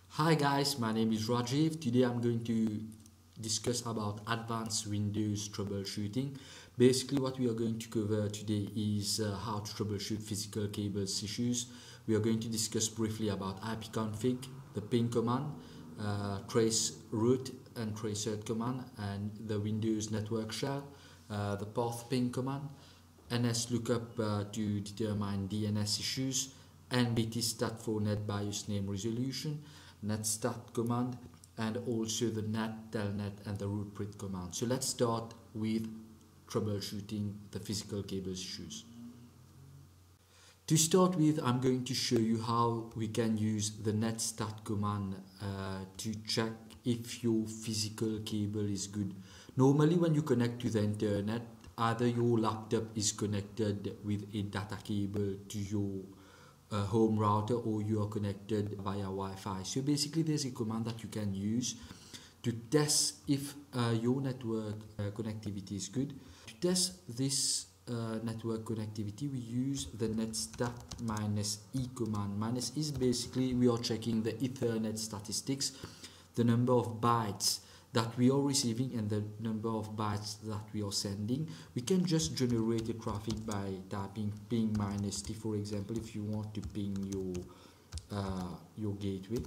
Hi guys, my name is Rajiv. Today I'm going to discuss about advanced Windows troubleshooting. Basically what we are going to cover today is how to troubleshoot physical cables issues. We are going to discuss briefly about ipconfig, the ping command, trace root and traceroute command, and the Windows network shell, the path ping command, nslookup to determine DNS issues, nbtstat for net BIOS name resolution, netstat command, and also the net, telnet, and the root print command. So let's start with troubleshooting the physical cables issues. To start with, I'm going to show you how we can use the netstat command to check if your physical cable is good. Normally when you connect to the internet, either your laptop is connected with a data cable to your home router, or you are connected via Wi-Fi. So basically there's a command that you can use to test if your network connectivity is good. To test this network connectivity, we use the netstat -e command. -e is basically we are checking the Ethernet statistics, the number of bytes that we are receiving and the number of bytes that we are sending. We can just generate a traffic by typing ping -t, for example, if you want to ping your gateway.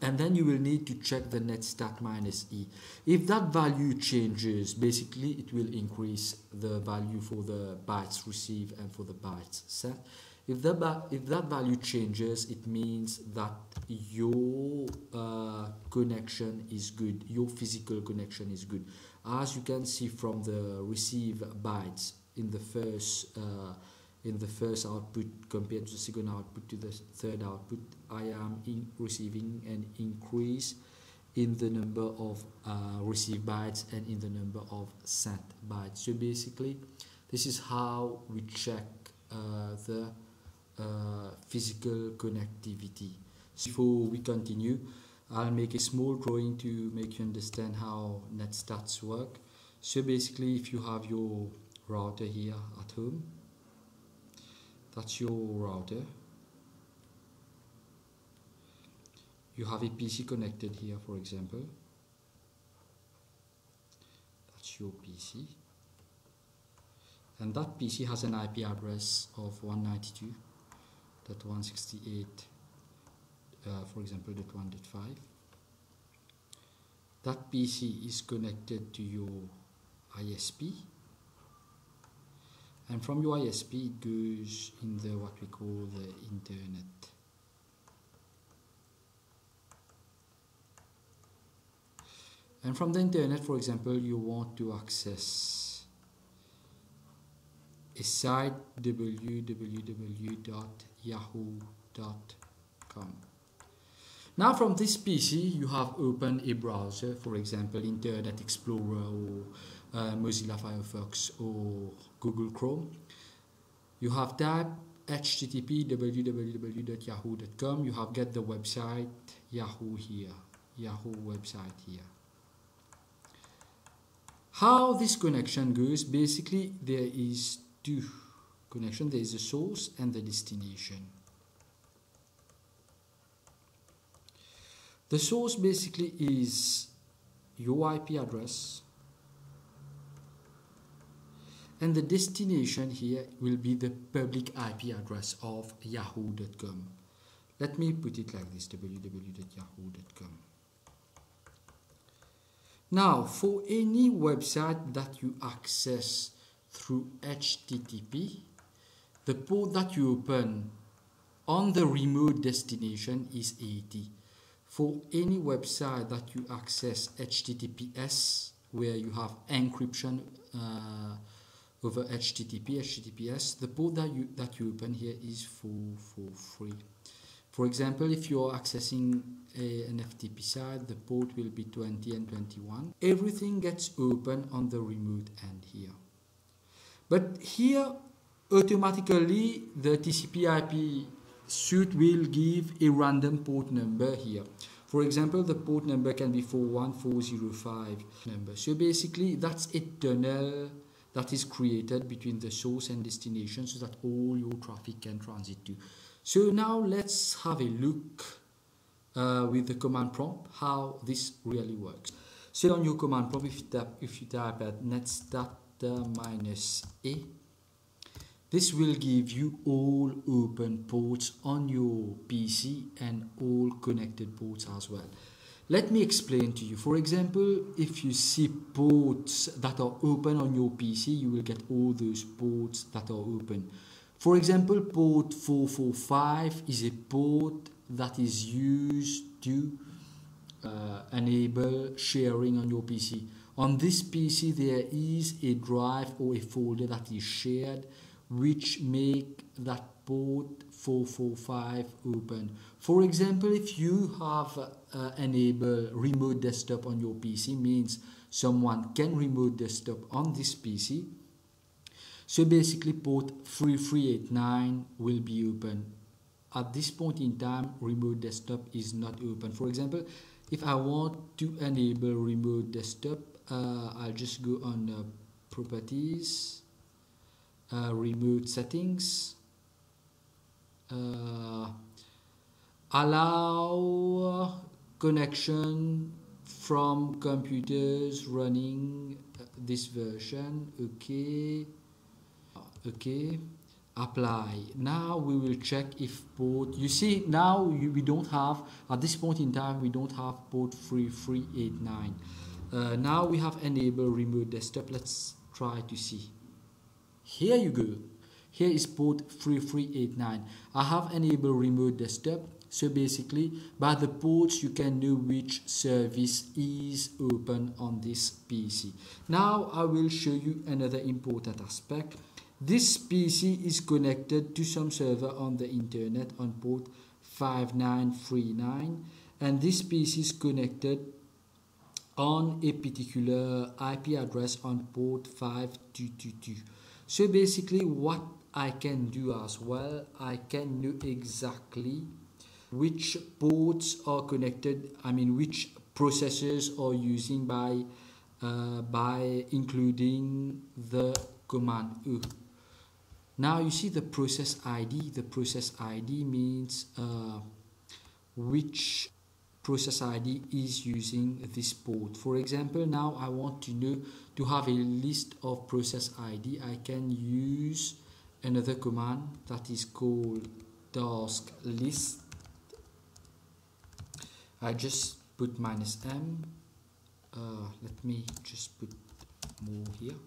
And then you will need to check the netstat -e. If that value changes, basically it will increase the value for the bytes received and for the bytes sent. If that value changes, it means that your connection is good, your physical connection is good. As you can see from the received bytes in the first output compared to the second output to the third output, I am receiving an increase in the number of received bytes and in the number of sent bytes. So basically, this is how we check the physical connectivity. So before we continue, I'll make a small drawing to make you understand how netstats work. So basically, if you have your router here at home, that's your router. You have a PC connected here, for example. That's your PC. And that PC has an IP address of 192.168, for example, .1.5. That PC is connected to your ISP. And from your ISP, it goes in the what we call the internet. And from the internet, for example, you want to access a site www.yahoo.com. Now from this PC, you have opened a browser, for example, Internet Explorer or Mozilla Firefox or Google Chrome. You have typed http www.yahoo.com. You have got the website Yahoo here, Yahoo website here. How this connection goes, basically there is two connections. There is the source and the destination. The source basically is your IP address, and the destination here will be the public IP address of yahoo.com. Let me put it like this, www.yahoo.com. Now, for any website that you access through HTTP, the port that you open on the remote destination is 80. For any website that you access HTTPS, where you have encryption over HTTPS, the port that you open here is for free. For example, if you are accessing an FTP site, the port will be 20 and 21. Everything gets open on the remote end here. But here, automatically, the TCP/IP suite will give a random port number here. For example, the port number can be 41405 number. So basically, that's a tunnel that is created between the source and destination so that all your traffic can transit to. So now let's have a look with the command prompt how this really works. So on your command prompt, if you type at netstat -a, this will give you all open ports on your PC and all connected ports as well. Let me explain to you. For example, if you see ports that are open on your PC, you will get all those ports that are open. For example, port 445 is a port that is used to enable sharing on your PC. On this PC, there is a drive or a folder that is shared which make that port 445 open. For example, if you have enable remote desktop on your PC, means someone can remote desktop on this PC. So basically port 3389 will be open. At this point in time, remote desktop is not open. For example, if I want to enable remote desktop, I'll just go on properties, remote settings, allow connection from computers running this version. Okay, apply. Now we will check if port, you see now we don't have, at this point in time we don't have port 3389. Now we have enabled remote desktop. Let's try to see. Here you go. Here is port 3389. I have enabled remote desktop. So basically, by the ports, you can know which service is open on this PC. Now I will show you another important aspect. This PC is connected to some server on the internet on port 5939, and this PC is connected on a particular IP address on port 5222. So basically what I can do as well, I can know exactly which ports are connected, which processors are using by including the command E. Now you see the process ID. The process ID means which process ID is using this port. For example, now I want to know, to have a list of process ID, I can use another command that is called task list. I just put -m. Let me just put more here.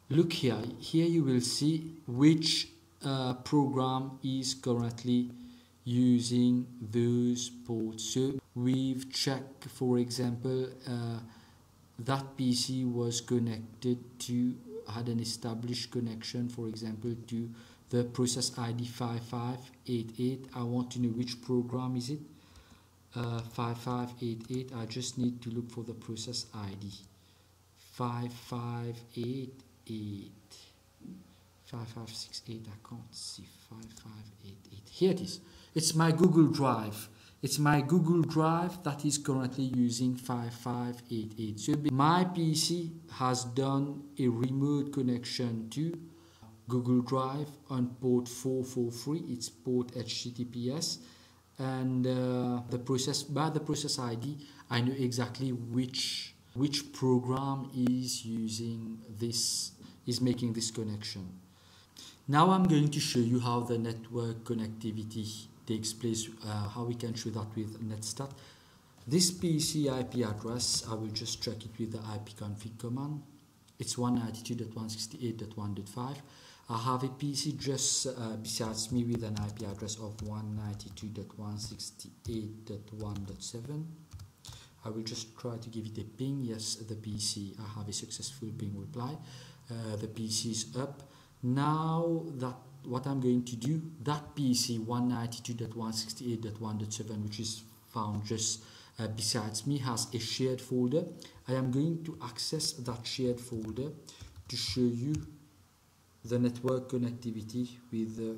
Look here. Here you will see which program is currently using those ports. So we've checked, for example, that PC was connected to, had an established connection, for example, to the process ID 5588. I want to know which program is it. 5588. I just need to look for the process ID 5588. 5568. I can't see 5588. Here it is. It's my Google Drive. It's my Google Drive that is currently using 5588. So my PC has done a remote connection to Google Drive on port 443. It's port HTTPS. And the process, by the process ID, I know exactly which program is using this, is making this connection. Now I'm going to show you how the network connectivity takes place, how we can show that with netstat. This PC IP address, I will just check it with the ipconfig command. It's 192.168.1.5. I have a PC just besides me with an IP address of 192.168.1.7. I will just try to give it a ping. Yes, the PC, I have a successful ping reply. The PC is up. Now that what I'm going to do, that PC 192.168.1.7, which is found just besides me, has a shared folder. I am going to access that shared folder to show you the network connectivity with the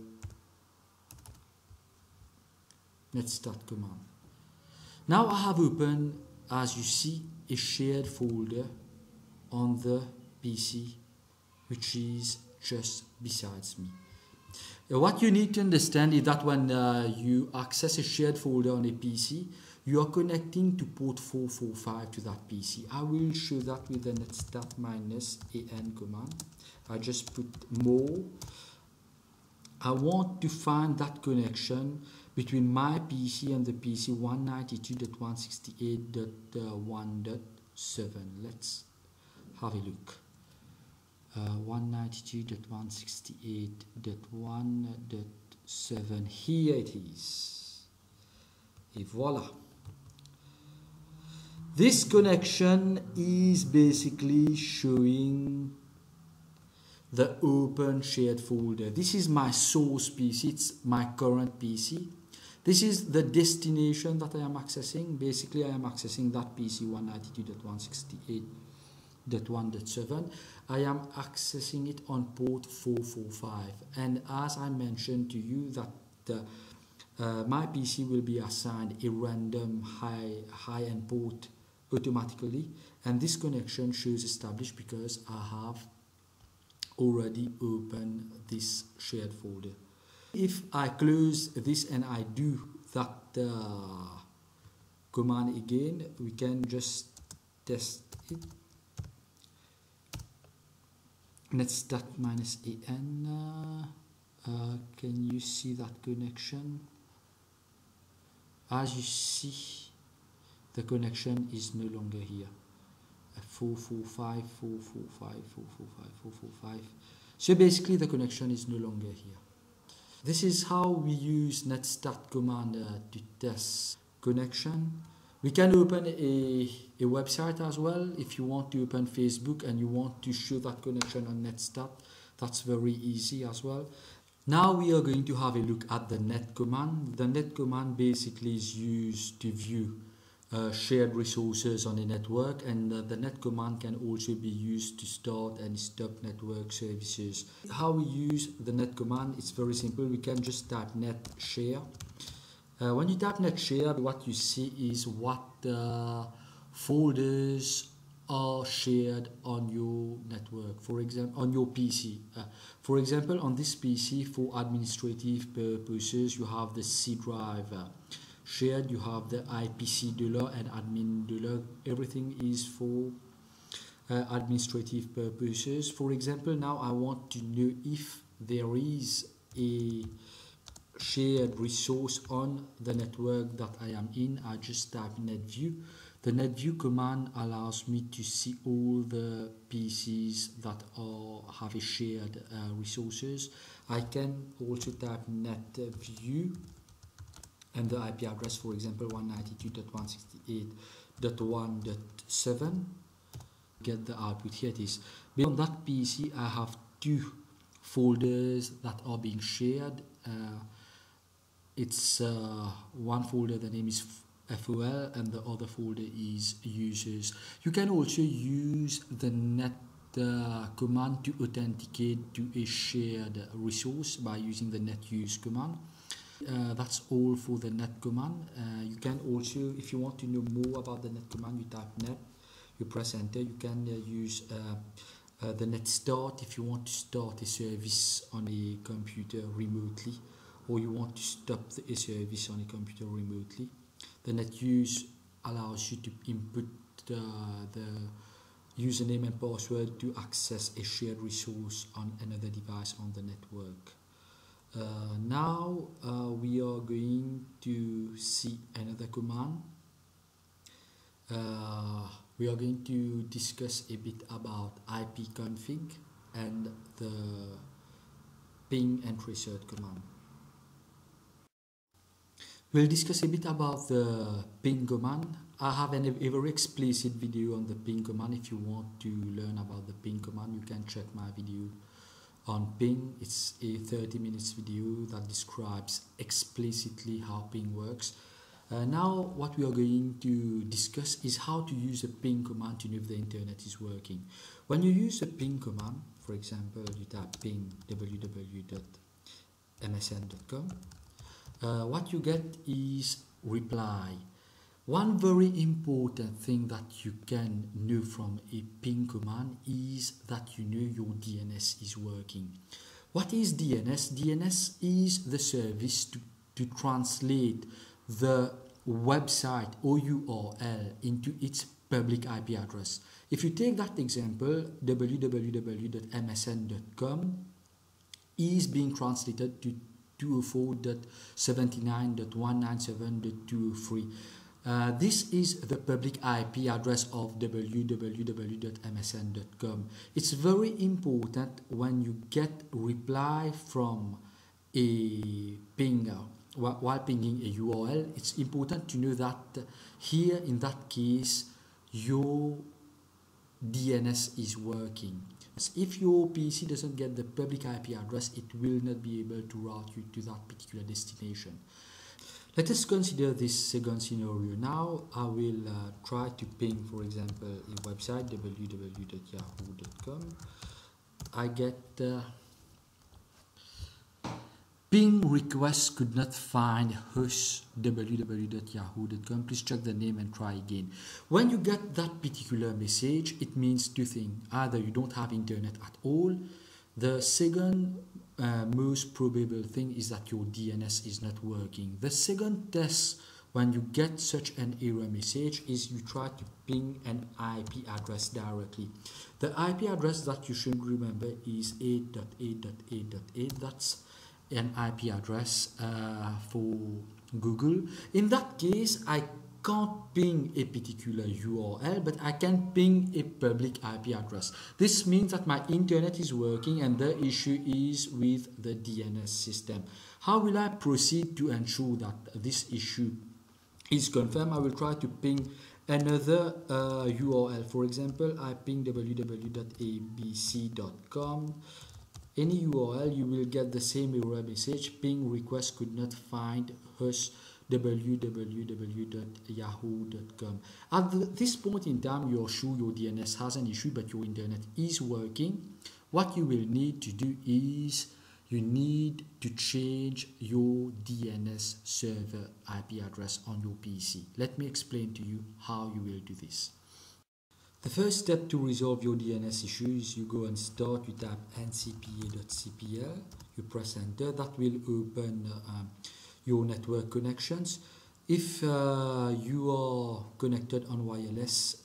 netstat command. Now I have opened, as you see, a shared folder on the PC which is just besides me. What you need to understand is that when you access a shared folder on a PC, you are connecting to port 445 to that PC. I will show that with the netstat -an command. I just put more. I want to find that connection between my PC and the PC 192.168.1.7. Let's have a look. 192.168.1.7. Here it is. Et voila. This connection is basically showing the open shared folder. This is my source PC, it's my current PC. This is the destination that I am accessing. Basically, I am accessing that PC 192.168.1.7. I am accessing it on port 445. And as I mentioned to you that my PC will be assigned a random high-end port automatically. And this connection shows established because I have already opened this shared folder. If I close this and I do that command again, we can just test it. Netstat -an. Can you see that connection? As you see, the connection is no longer here. 445, 445, 445, 445. So basically the connection is no longer here. This is how we use netstat command to test connection. We can open a website as well. If you want to open Facebook and you want to show that connection on netstat, that's very easy as well. Now we are going to have a look at the net command. The net command basically is used to view shared resources on a network, and the net command can also be used to start and stop network services. How we use the net command, it's very simple. We can just type net share. When you type net share, what you see is what folders are shared on your network, for example on your PC. For example, on this PC, for administrative purposes, you have the C drive shared, you have the IPC dollar and admin dollar. Everything is for administrative purposes. For example, now I want to know if there is a shared resource on the network that I am in. I just type netview. The netview command allows me to see all the PCs that have a shared resources. I can also type netview and the IP address, for example 192.168.1.7. Get the output. Here it is. On that PC I have two folders that are being shared. It's one folder, the name is FOL, and the other folder is users. You can also use the net command to authenticate to a shared resource by using the netuse command. That's all for the net command. You can also, if you want to know more about the net command, you type net, you press enter. You can use the netstat if you want to start a service on a computer remotely, or you want to stop a service on a computer remotely. The netuse allows you to input the username and password to access a shared resource on another device on the network. Now we are going to see another command. We are going to discuss a bit about ipconfig and the ping and reset command. We'll discuss a bit about the ping command. I have a very explicit video on the ping command. If you want to learn about the ping command, you can check my video on ping. It's a 30 minutes video that describes explicitly how ping works. Now what we are going to discuss is how to use a ping command to know if the internet is working. When you use a ping command, for example, you type ping www.msn.com, what you get is reply. One very important thing that you can know from a ping command is that you know your DNS is working. What is DNS? DNS is the service to translate the website or URL into its public IP address. If you take that example, www.msn.com is being translated to 204.79.197.203. This is the public IP address of www.msn.com. It's very important when you get reply from a pinger while pinging a URL. It's important to know that here in that case your DNS is working. If your PC doesn't get the public IP address, it will not be able to route you to that particular destination. Let us consider this second scenario. Now I will try to ping, for example, a website www.yahoo.com. I get ping request could not find host www.yahoo.com. Please check the name and try again. When you get that particular message, it means two things. Either you don't have internet at all. The second most probable thing is that your DNS is not working. The second test when you get such an error message is you try to ping an IP address directly. The IP address that you should remember is 8.8.8.8. That's an IP address for Google. In that case, I can't ping a particular URL, but I can ping a public IP address. This means that my internet is working and the issue is with the DNS system. How will I proceed to ensure that this issue is confirmed? I will try to ping another URL. For example, I ping www.abc.com. Any URL, you will get the same error message. Ping request could not find host www.yahoo.com. At this point in time, you're sure your DNS has an issue, but your internet is working. What you will need to do is you need to change your DNS server IP address on your PC. Let me explain to you how you will do this. The first step to resolve your DNS issue is you go and start, you tap ncpa.cpl, you press enter. That will open your network connections. If you are connected on wireless,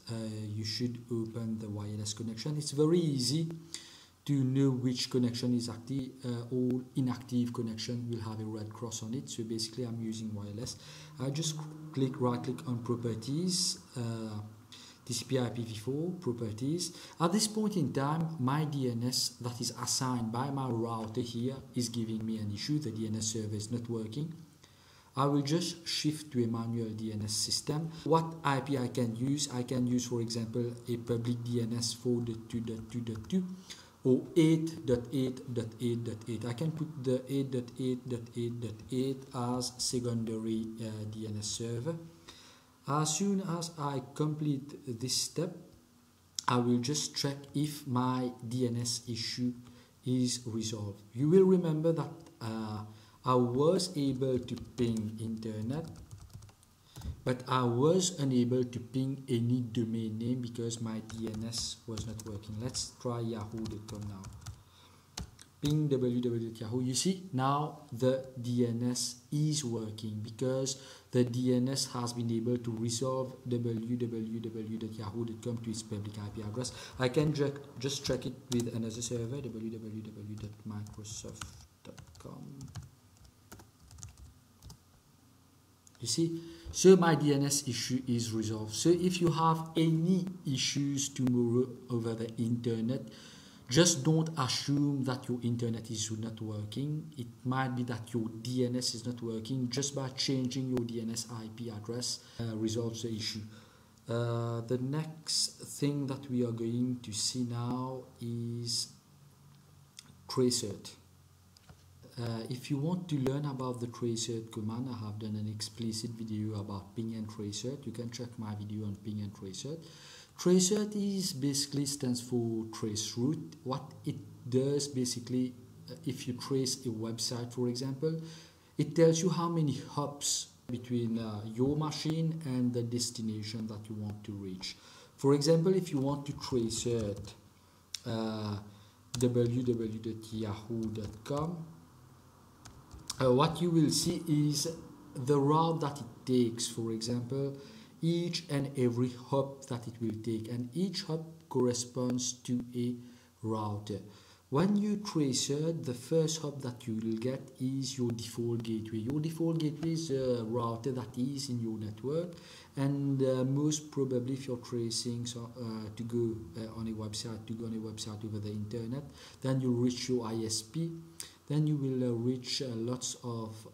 you should open the wireless connection. It's very easy to know which connection is active. All inactive connection will have a red cross on it. So basically I'm using wireless. I just right click on properties, TCP IPv4 properties. At this point in time, my DNS that is assigned by my router here is giving me an issue. The DNS server is not working. I will just shift to a manual DNS system. What IP I can use? I can use, for example, a public DNS 4.2.2.2 or 8.8.8.8. I can put the 8.8.8.8 as secondary DNS server. As soon as I complete this step, I will just check if my DNS issue is resolved. You will remember that I was able to ping internet, but I was unable to ping any domain name because my DNS was not working. Let's try yahoo.com now. Ping www.yahoo. You see, now the DNS is working because the DNS has been able to resolve www.yahoo.com to its public IP address. I can just check it with another server, www.microsoft.com. You see, so my DNS issue is resolved. So if you have any issues tomorrow over the internet, just don't assume that your internet is not working. It might be that your DNS is not working. Just by changing your DNS IP address resolves the issue. The next thing that we are going to see now is troubleshoot. If you want to learn about the troubleshoot command, I have done an explicit video about ping and troubleshoot. You can check my video on ping and troubleshoot. Troubleshoot is basically stands for trace route. What it does basically, if you trace a website, for example, it tells you how many hops between your machine and the destination that you want to reach. For example, if you want to troubleshoot www.yahoo.com, what you will see is the route that it takes. For example, each and every hop that it will take, and each hop corresponds to a router. When you trace it, the first hop that you will get is your default gateway. Your default gateway is a router that is in your network, and most probably if you're tracing to go on a website over the internet, then you reach your ISP, then you will reach lots of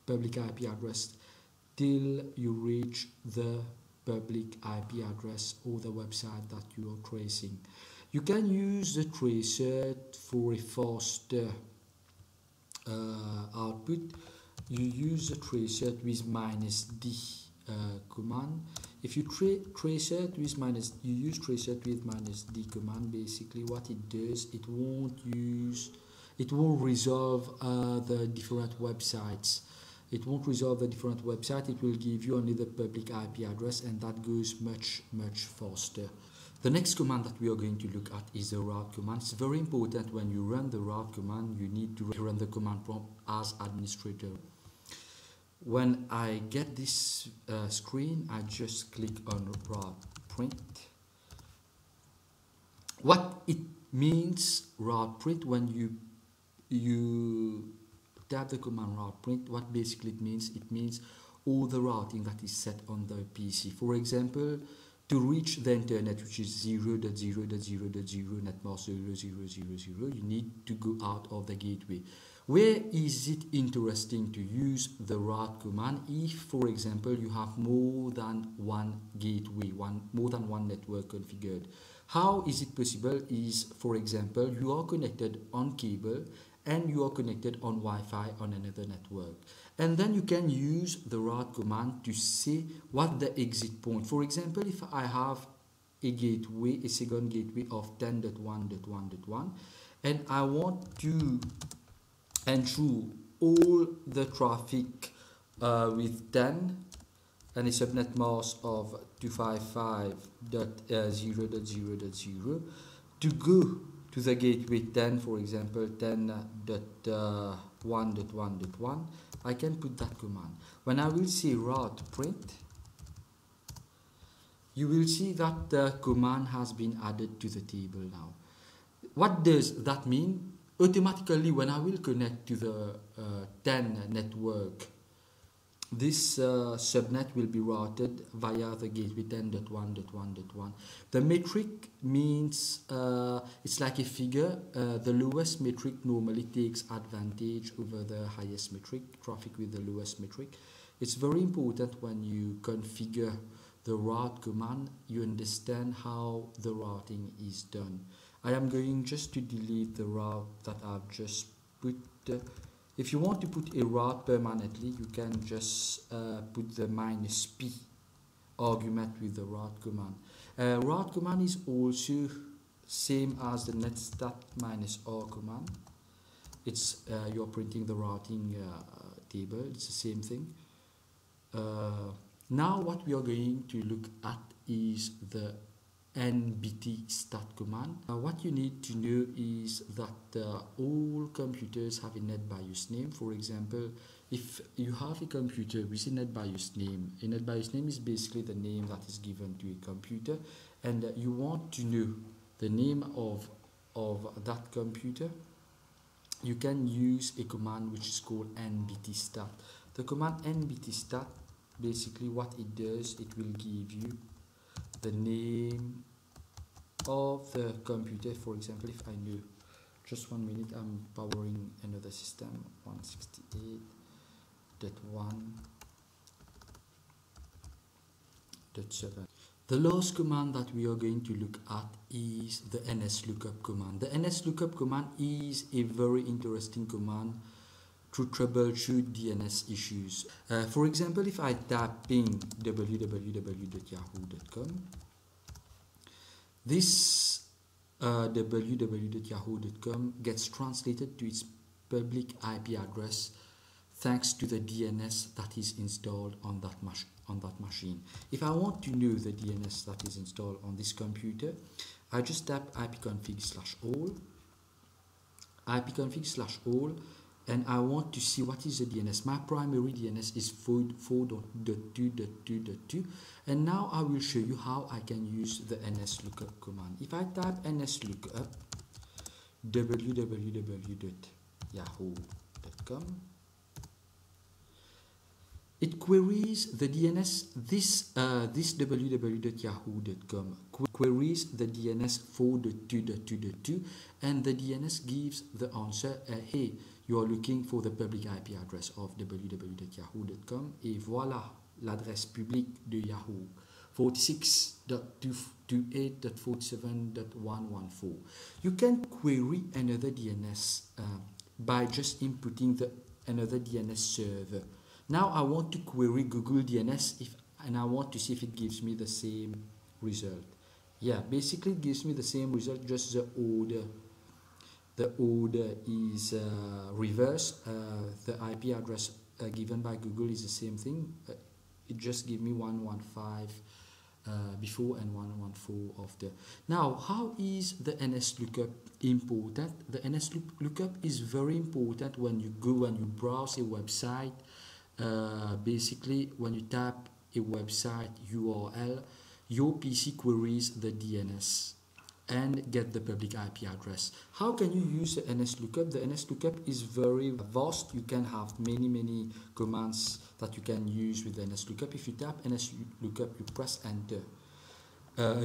public IP address till you reach the public IP address or the website that you are tracing. You can use the tracer for a faster output. You use the tracer with -d command. If you trace it with you use tracer with -d command, basically what it does, it won't resolve the different websites. It won't resolve the different websites. It will give you only the public IP address, and that goes much faster. The next command that we are going to look at is the route command. It's very important when you run the route command, you need to run the command prompt as administrator. When I get this screen, I just click on route print. What it means, route print, when you tap the command route print, what basically it means all the routing that is set on the PC. For example, to reach the internet, which is 0.0.0.0 netmask 0.0.0.0, you need to go out of the gateway. Where is it interesting to use the route command? If, for example, you have more than one gateway, more than one network configured. How is it possible? Is, for example, you are connected on cable and you are connected on Wi-Fi on another network. And then you can use the route command to see what the exit point. For example, if I have a gateway, a second gateway of 10.1.1.1, and I want to ensure all the traffic with 10 and a subnet mask of 255.0.0.0 to go to the gateway 10, for example 10.1.1.1, I can put that command. When I will say route print, you will see that the command has been added to the table now. What does that mean? Automatically, when I will connect to the 10 network, this subnet will be routed via the gateway 10.1.1.1. The metric means it's like a figure. The lowest metric normally takes advantage over the highest metric, traffic with the lowest metric. It's very important when you configure the route command, you understand how the routing is done. I am going just to delete the route that I've just put. If you want to put a route permanently, you can just put the -p argument with the route command. Route command is also same as the netstat -r command. It's you're printing the routing table. It's the same thing. Now what we are going to look at is the nbtstat command. What you need to know is that all computers have a NetBIOS name. For example, if you have a computer with a NetBIOS name is basically the name that is given to a computer, and you want to know the name of that computer, you can use a command which is called nbtstat. The command nbtstat, basically what it does, it will give you the name of the computer. For example, if I know, just 1 minute, I'm powering another system, 168.1.7. The last command that we are going to look at is the nslookup command. The nslookup command is a very interesting command to troubleshoot DNS issues. For example, if I type in www.yahoo.com, this www.yahoo.com gets translated to its public IP address thanks to the DNS that is installed on that machine. If I want to know the DNS that is installed on this computer, I just tap ipconfig/all, ipconfig/all, and I want to see what is the DNS. My primary DNS is 4.2.2.2.2, and now I will show you how I can use the nslookup command. If I type nslookup www.yahoo.com, it queries the DNS. This www.yahoo.com queries the DNS 4.2.2.2, and the DNS gives the answer, hey, you are looking for the public IP address of www.yahoo.com, et voilà l'adresse publique de Yahoo, 46.228.47.114. You can query another DNS by just inputting another DNS server. Now I want to query Google DNS and I want to see if it gives me the same result. Yeah, basically it gives me the same result, just the order. The order is reversed. The IP address given by Google is the same thing. It just gives me 115 before and 114 after. Now, how is the nslookup important? The nslookup is very important when you browse a website. Basically, when you tap a website URL, your PC queries the DNS and get the public IP address. How can you use the nslookup? The nslookup is very vast. You can have many commands that you can use with the nslookup. If you tap nslookup, you press enter.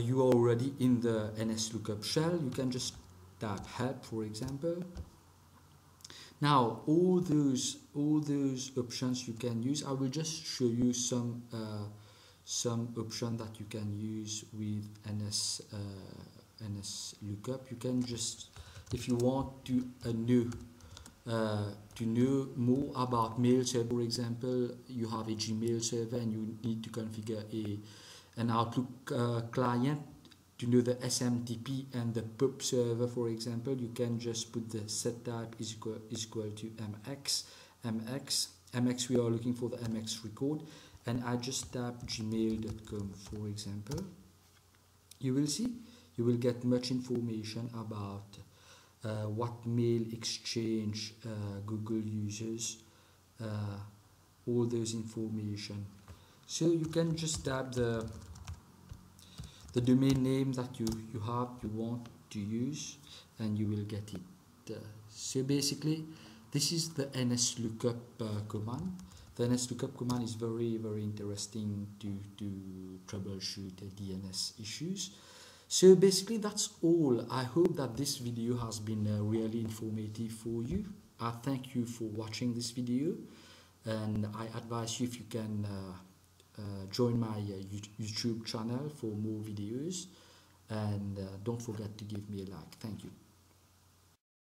You are already in the nslookup shell. You can just tap help, for example. Now all those options you can use. I will just show you some options that you can use with nslookup. You can just, if you want to know more about mail server, for example, you have a Gmail server and you need to configure an Outlook client. To know the SMTP and the pub server, for example, you can just put the set type is equal to mx. We are looking for the mx record, and I just tap gmail.com, for example. You will see, you will get much information about what mail exchange Google uses, all those information. So you can just tap the domain name that you want to use, and you will get it. So basically, this is the nslookup command. The nslookup command is very interesting to troubleshoot DNS issues. So basically that's all. I hope that this video has been really informative for you. I thank you for watching this video, and I advise you if you can join my YouTube channel for more videos, and don't forget to give me a like. Thank you.